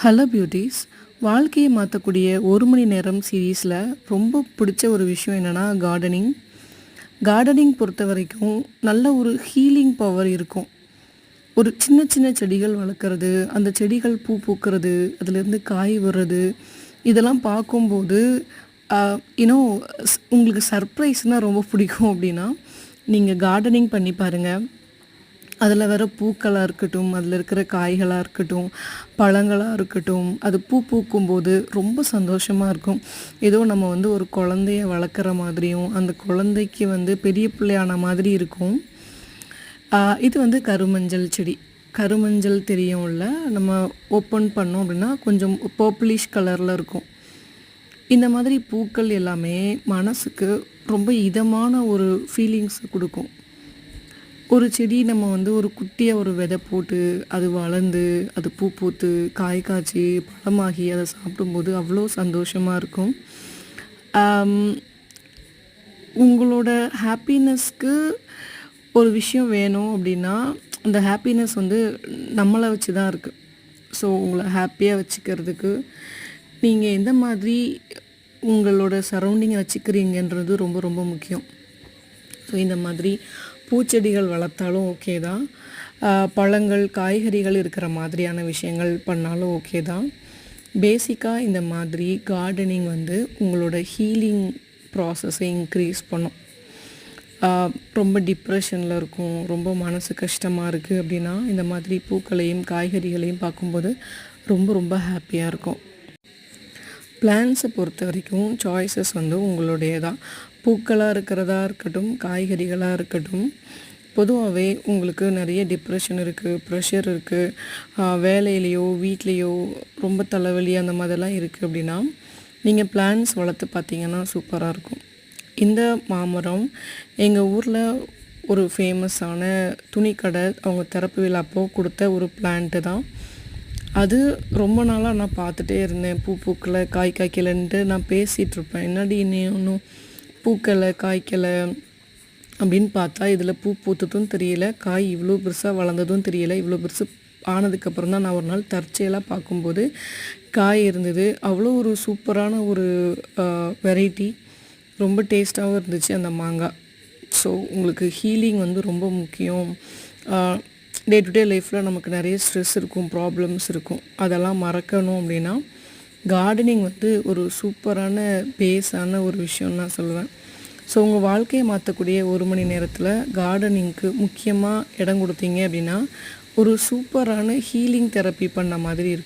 Hello beauties. வாழ்க்கையை மாற்றக்கூடிய ஒரு மணி நேரம் சீரீஸில் ரொம்ப பிடிச்ச ஒரு விஷயம் என்னென்னா கார்டனிங். கார்டனிங் பொறுத்த வரைக்கும் நல்ல ஒரு ஹீலிங் பவர் இருக்கும். ஒரு சின்ன சின்ன செடிகள் வளர்க்குறது, அந்த செடிகள் பூ பூக்கிறது, அதுலேருந்து காய் வர்றது, இதெல்லாம் பார்க்கும்போது இன்னும் உங்களுக்கு சர்ப்ரைஸ்னால் ரொம்ப பிடிக்கும். அப்படின்னா நீங்கள் கார்டனிங் பண்ணி பாருங்கள். அதில் வர பூக்களாக இருக்கட்டும், அதில் இருக்கிற காய்களாக இருக்கட்டும், பழங்களாக இருக்கட்டும், அது பூ பூக்கும்போது ரொம்ப சந்தோஷமாக இருக்கும். ஏதோ நம்ம ஒரு குழந்தைய வளர்க்குற மாதிரியும், அந்த குழந்தைக்கு பெரிய பிள்ளையான மாதிரி இருக்கும். இது கருமஞ்சள் செடி. கருமஞ்சள் தெரியும்ல, நம்ம ஓப்பன் பண்ணோம் அப்படின்னா கொஞ்சம் பர்பிளிஷ் கலரில் இருக்கும். இந்த மாதிரி பூக்கள் எல்லாமே மனசுக்கு ரொம்ப இதமான ஒரு ஃபீலிங்ஸ் கொடுக்கும். ஒரு செடி நம்ம ஒரு குட்டியாக ஒரு விதை போட்டு அது வளர்ந்து அது பூ பூத்து காய் காய்ச்சி பழமாகி அதை சாப்பிடும்போது அவ்வளோ சந்தோஷமாக இருக்கும். உங்களோட ஹாப்பினஸ்க்கு ஒரு விஷயம் வேணும் அப்படின்னா அந்த ஹாப்பினஸ் நம்மளை வச்சு தான் இருக்குது. ஸோ உங்களை ஹாப்பியாக வச்சுக்கிறதுக்கு நீங்கள் எந்த மாதிரி உங்களோட சரௌண்டிங்கை வச்சுக்கிறீங்கன்றது ரொம்ப ரொம்ப முக்கியம். ஸோ இந்த மாதிரி பூச்செடிகள் வளர்த்தாலும் ஓகே தான், பழங்கள் காய்கறிகள் இருக்கிற மாதிரியான விஷயங்கள் பண்ணாலும் ஓகே தான். பேசிக்காக இந்த மாதிரி கார்டனிங் உங்களோட ஹீலிங் ப்ராசஸை இன்க்ரீஸ் பண்ணும். ரொம்ப டிப்ரெஷனில் இருக்கும், ரொம்ப மனசு கஷ்டமாக இருக்குது அப்படின்னா இந்த மாதிரி பூக்களையும் காய்கறிகளையும் பார்க்கும்போது ரொம்ப ரொம்ப ஹாப்பியாக இருக்கும். பிளான்ஸை பொறுத்த வரைக்கும் சாய்ஸஸ் உங்களுடைய தான். பூக்களாக இருக்கிறதா இருக்கட்டும், காய்கறிகளாக இருக்கட்டும். பொதுவாகவே உங்களுக்கு நிறைய டிப்ரெஷன் இருக்குது, ப்ரெஷர் இருக்குது, வேலையிலையோ வீட்லேயோ ரொம்ப தலைவலி அந்த மாதிரிலாம் இருக்குது அப்படின்னா நீங்கள் பிளான்ஸ் வளர்த்து பார்த்தீங்கன்னா சூப்பராக இருக்கும். இந்த மாமரம் எங்கள் ஊரில் ஒரு ஃபேமஸான துணிக்கடை அவங்க திறப்பு விழாப்போ கொடுத்த ஒரு பிளான்ட்டு தான். அது ரொம்ப நாளாக நான் பார்த்துட்டே இருந்தேன். பூ பூக்கலை காய் காய்க்கலைன்ட்டு நான் பேசிகிட்ருப்பேன். என்னடி இன்னும் பூக்கலை காய்க்கலை அப்படின்னு பார்த்தா இதில் பூ பூத்ததும் தெரியல, காய் இவ்வளோ பெருசாக வளர்ந்ததும் தெரியல. இவ்வளோ பெருசு ஆனதுக்கப்புறம் தான் நான் ஒரு நாள் தற்செயலாக பார்க்கும்போது காய் இருந்தது. அவ்வளோ ஒரு சூப்பரான ஒரு வெரைட்டி, ரொம்ப டேஸ்ட்டாகவும் இருந்துச்சு அந்த மாங்காய். ஸோ உங்களுக்கு ஹீலிங் ரொம்ப முக்கியம். டே டு டே லைஃப்பில் நமக்கு நிறைய ஸ்ட்ரெஸ் இருக்கும், ப்ராப்ளம்ஸ் இருக்கும். அதெல்லாம் மறக்கணும் அப்படின்னா கார்டனிங் ஒரு சூப்பரான பேஸான ஒரு விஷயம்னு நான் சொல்லுவேன். ஸோ உங்கள் வாழ்க்கையை மாற்றக்கூடிய ஒரு மணி நேரத்தில் கார்டனிங்க்கு முக்கியமாக இடம் கொடுத்தீங்க அப்படின்னா ஒரு சூப்பரான ஹீலிங் தெரப்பி பண்ண மாதிரி இருக்கும்.